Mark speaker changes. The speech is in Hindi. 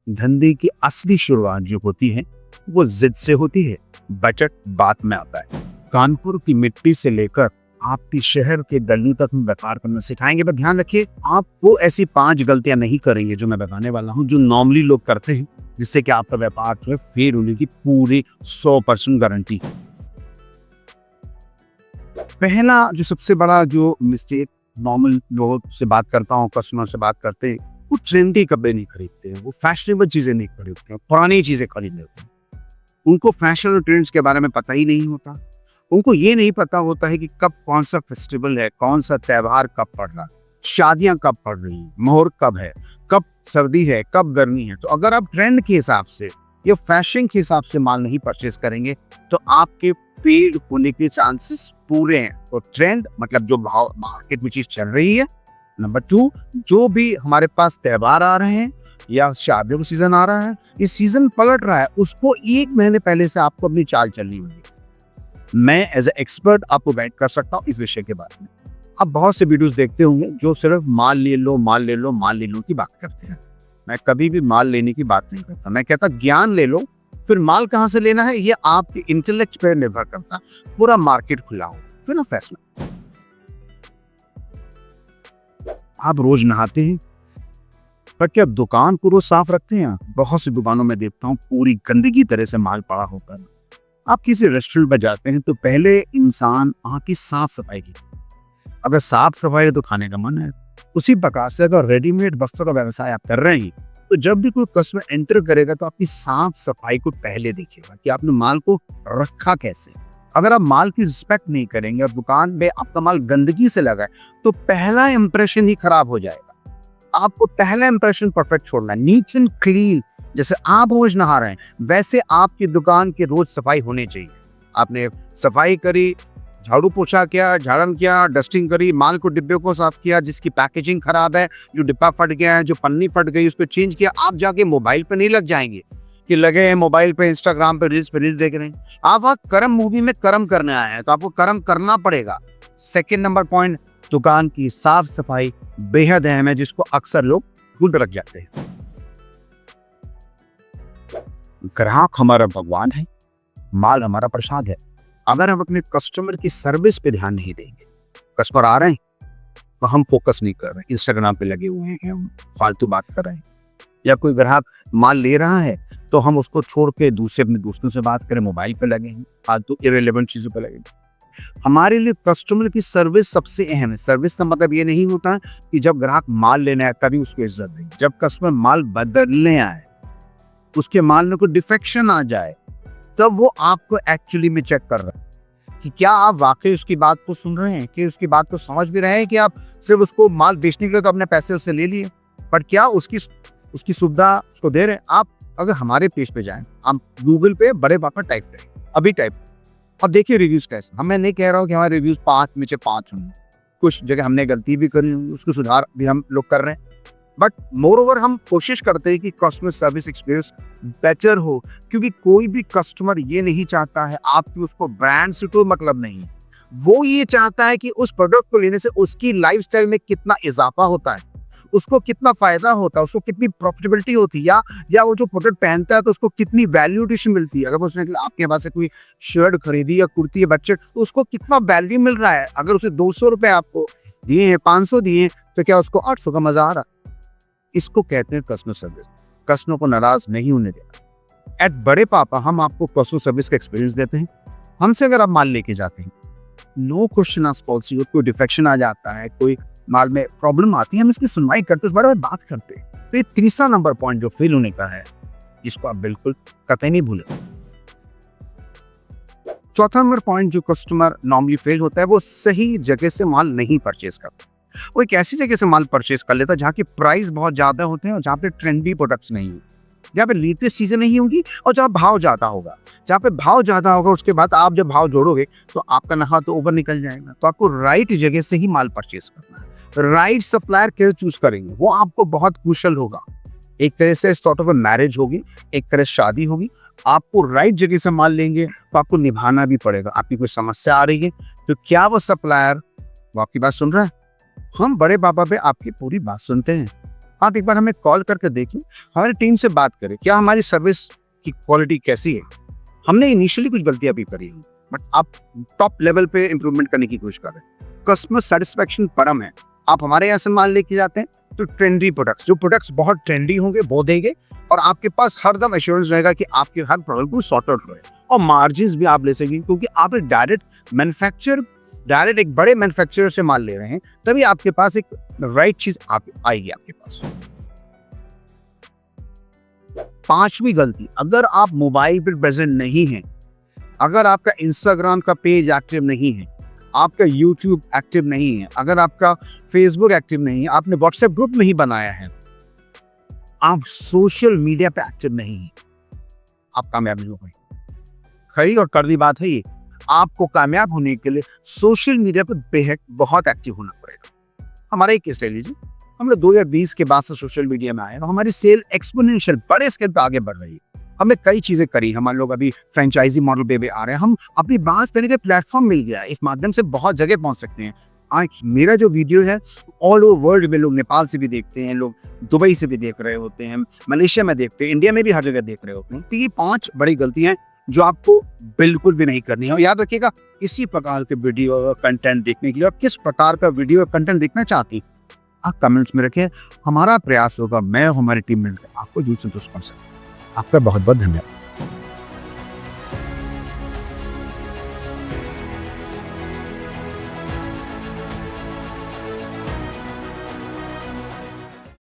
Speaker 1: धंधे की असली शुरुआत जो होती है वो जिद से होती है, बजट बाद में आता है। कानपुर की मिट्टी से लेकर आपकी शहर के गली तक हम व्यापार करना सिखाएंगे, पर ध्यान रखिए आप वो ऐसी 5 गलतियां नहीं करेंगे जो मैं बताने वाला हूं, जो नॉर्मली लोग करते हैं, जिससे कि आपका व्यापार जो है फेल होने की पूरी 100% गारंटी है। पहला जो सबसे बड़ा जो मिस्टेक नॉर्मल लोगों से बात करता हूँ, कस्टमर से बात करते हैं, वो ट्रेंडी कपड़े नहीं खरीदते हैं, वो फैशनेबल चीजें नहीं खरीदते हैं, पुरानी चीजें खरीद लेते हैं। उनको फैशन और ट्रेंड्स के बारे में पता ही नहीं होता। उनको ये नहीं पता होता है कि कब कौन सा फेस्टिवल है, कौन सा त्योहार कब पड़ रहा है, शादियां कब पड़ रही हैं, मुहूर्त कब है, कब सर्दी है, कब गर्मी है। तो अगर आप ट्रेंड के हिसाब से या फैशन के हिसाब से माल नहीं परचेज करेंगे तो आपके फेल होने के चांसेस पूरे हैं। तो ट्रेंड मतलब जो भाव मार्केट में चीज चल रही है। नंबर 2, जो भी हमारे पास त्योहार आ रहे हैं या शादियों का सीजन आ रहा है, ये सीजन पलट रहा है, उसको 1 महीने पहले से आपको अपनी चाल चलनी होगी। मैं एज ए एक्सपर्ट आपको गाइड कर सकता हूँ इस विषय के बारे में। आप बहुत से वीडियोस देखते होंगे जो सिर्फ माल ले लो, माल ले लो, माल ले लो की बात करते हैं। मैं कभी भी माल लेने की बात नहीं करता। मैं कहता ज्ञान ले लो, फिर माल कहाँ से लेना है ये आपके इंटेलेक्ट पर निर्भर करता। पूरा मार्केट खुला हो फिर ना फैसला। आप रोज नहाते हैं, पर क्या दुकान को रोज साफ रखते हैं? बहुत सी दुकानों में देखता हूँ पूरी गंदगी तरह से माल पड़ा होता है। आप किसी रेस्टोरेंट में जाते हैं तो पहले इंसान वहाँ की साफ सफाई की, अगर साफ सफाई है तो खाने का मन है। उसी प्रकार से अगर रेडीमेड वस्त्रों का व्यवसाय आप कर रहे हैं तो जब भी कोई कस्टमर एंटर करेगा तो आपकी साफ सफाई को पहले देखेगा कि आपने माल को रखा कैसे। अगर आप माल की रिस्पेक्ट नहीं करेंगे और दुकान में आपका माल गंदगी से लगा है तो पहला इंप्रेशन ही खराब हो जाएगा। आपको पहला इंप्रेशन परफेक्ट छोड़ना है, नीट एंड क्लीन। जैसे आप रोज नहा रहे हैं वैसे आपकी दुकान की रोज सफाई होनी चाहिए। आपने सफाई करी, झाड़ू पोछा किया, झाड़न किया, डस्टिंग करी, माल को डिब्बे को साफ किया, जिसकी पैकेजिंग खराब है, जो डिब्बा फट गया है, जो पन्नी फट गई उसको चेंज किया। आप जाके मोबाइल पे नहीं लग जाएंगे कि लगे हैं मोबाइल पे, इंस्टाग्राम पे रील्स देख रहे हैं। आप वहाँ कर्म मूवी में कर्म करने आए हैं तो आपको कर्म करना पड़ेगा। सेकेंड नंबर पॉइंट, दुकान की साफ सफाई बेहद अहम है, जिसको अक्सर लोग भूल रख जाते हैं। ग्राहक हमारा भगवान है, माल हमारा प्रसाद है। अगर हम अपने कस्टमर की सर्विस पे ध्यान नहीं देंगे, कस्टमर आ रहे हैं तो हम फोकस नहीं कर रहे हैं, इंस्टाग्राम पे लगे हुए हैं, हम फालतू बात कर रहे हैं, या कोई ग्राहक माल ले रहा है तो हम उसको छोड़ के दूसरे अपने दोस्तों से बात करें, मोबाइल पे लगे हैं, फालतू इरेलेवेंट चीजों पे लगे हैं। हमारे लिए कस्टमर की सर्विस सबसे अहम है। सर्विस का मतलब ये नहीं होता कि जब ग्राहक माल लेने आए तभी उसको इज्जत दें। जब कस्टमर माल बदलने आए, उसके माल में कोई डिफेक्शन आ जाए, तब वो आपको एक्चुअली में चेक कर रहा है कि क्या आप वाकई उसकी बात को सुन रहे हैं, कि उसकी बात को समझ भी रहे हैं, कि आप सिर्फ उसको माल बेचने के लिए तो अपने पैसे उससे ले लिए, पर क्या उसकी सुविधा उसको दे रहे हैं। आप अगर हमारे पेज पे जाएं, आप गूगल पे बड़े पापा टाइप करें, अभी टाइप, और देखिए रिव्यूज कैसे। मैं नहीं कह रहा हूँ कि हमारे रिव्यूज 5 में से 5 होंगे, कुछ जगह हमने गलती भी करी, उसको सुधार भी हम लोग कर रहे हैं, बट मोर ओवर हम कोशिश करते हैं कि कस्टमर सर्विस एक्सपीरियंस बेटर हो। क्योंकि कोई भी कस्टमर ये नहीं चाहता है आपकी उसको ब्रांड से कोई मतलब नहीं, वो ये चाहता है कि उस प्रोडक्ट को लेने से उसकी लाइफस्टाइल में कितना इजाफा होता है, उसको कितना फायदा होता है, उसको कितनी प्रॉफिटेबिलिटी होती है, या वो जो प्रोडक्ट पहनता है तो उसको कितनी वैल्यू एडिशन मिलती है। अगर उसने आपके पास से कोई शर्ट खरीदी या कुर्ती या बच्चे, तो उसको कितना वैल्यू मिल रहा है। अगर उसे 200 रुपए आपको दिए हैं, 500 दिए, तो क्या उसको 800 का मजा आ रहा है? इसको कहते हैं कस्टमर सर्विस। कस्टमर को नाराज नहीं होने देना। एट बड़े पापा हम आपको कस्टमर सर्विस का एक्सपीरियंस देते हैं। हमसे अगर आप माल लेके जाते हैं, नो क्वेश्चन आस्क्ड पॉलिसी, कोई डिफेक्शन आ जाता है, कोई माल में प्रॉब्लम आती है, हम इसकी सुनवाई करते हैं, उस बारे में बात करते हैं। तो ये तीसरा नंबर पॉइंट जो फेल होने का है, इसको आप बिल्कुल कतई नहीं भूलें। चौथा नंबर पॉइंट जो कस्टमर नॉर्मली फेल होता है, वो सही जगह से माल नहीं परचेज करता। वो एक ऐसी जगह से माल परचेज कर लेता है जहाँ की प्राइस बहुत ज्यादा होते हैं और जहाँ पे ट्रेंडी प्रोडक्ट्स नहीं है, जहाँ पे लेटेस्ट चीजें नहीं होंगी, और जहाँ भाव ज्यादा होगा। जहाँ पे भाव ज्यादा होगा उसके बाद आप जब भाव जोड़ोगे तो आपका नफा तो ऊपर निकल जाएगा। तो आपको राइट जगह से ही माल परचेज करना है। राइट सप्लायर कैसे चूज करेंगे वो आपको बहुत क्रूशियल होगा। एक तरह से सॉर्ट ऑफ मैरिज होगी, एक तरह से शादी होगी। आपको राइट जगह से माल लेंगे तो आपको निभाना भी पड़ेगा। आपकी कोई समस्या आ रही है तो क्या वो सप्लायर वो आपकी बात सुन रहा है? हम बड़े पापा पे आपकी पूरी बात सुनते हैं। आप एक बार हमें कॉल करके देखिए, हमारी टीम से बात करें, क्या हमारी सर्विस की क्वालिटी कैसी है। हमने इनिशियली कुछ गलतियां भी करी हैं, बट आप टॉप लेवल पे इंप्रूवमेंट करने की कोशिश कर रहे हैं। कस्टमर सेटिस्फेक्शन परम है। आप हमारे यहाँ से माल लेके जाते हैं तो ट्रेंडी प्रोडक्ट्स, जो प्रोडक्ट्स बहुत ट्रेंडी होंगे वो देंगे, और आपके पास हरदम एश्योरेंस रहेगा कि आपके हर प्रॉब्लम को सॉर्ट आउट होए, और मार्जिन भी आप ले सकेंगे, क्योंकि आप डायरेक्ट एक बड़े मैन्युफैक्चरर से माल ले रहे हैं, तभी आपके पास एक राइट चीज आएगी आपके पास। पांचवी गलती, अगर आप मोबाइल पर प्रेजेंट नहीं हैं, अगर आपका इंस्टाग्राम का पेज एक्टिव नहीं है, आपका यूट्यूब एक्टिव नहीं है, अगर आपका फेसबुक एक्टिव नहीं है, आपने व्हाट्सएप ग्रुप नहीं बनाया है, आप सोशल मीडिया पे एक्टिव नहीं है, आप कामयाब नहीं हो पाएंगे। खरी और कड़वी बात है ये। आपको कामयाब होने के लिए सोशल मीडिया पे बेहद बहुत एक्टिव होना पड़ेगा। हमारा एक केस ले लीजिए, हम लोग 2020 के बाद से सोशल मीडिया में आए और हमारी सेल एक्सपोनेंशियल बड़े स्केल पे आगे बढ़ रही है। हमने कई चीजें करी, हम लोग अभी फ्रेंचाइजी मॉडल पे भी आ रहे हैं, हम अपनी बात करने का प्लेटफॉर्म मिल गया है, इस माध्यम से बहुत जगह पहुंच सकते हैं। आज मेरा जो वीडियो है ऑल ओवर वर्ल्ड में लोग नेपाल से भी देखते हैं, लोग दुबई से भी देख रहे होते हैं, मलेशिया में देखते हैं, इंडिया में भी हर जगह देख रहे होते हैं। तो ये 5 बड़ी गलतियां हैं जो आपको बिल्कुल भी नहीं करनी है। और याद रखिएगा, इसी प्रकार के वीडियो और कंटेंट देखने के लिए, और किस प्रकार का वीडियो और कंटेंट देखना चाहती आप कमेंट्स में रखें। हमारा प्रयास होगा, मैं और हमारी टीम मिलकर आपको जरूर संतुष्ट कर सकते। आपका बहुत बहुत धन्यवाद।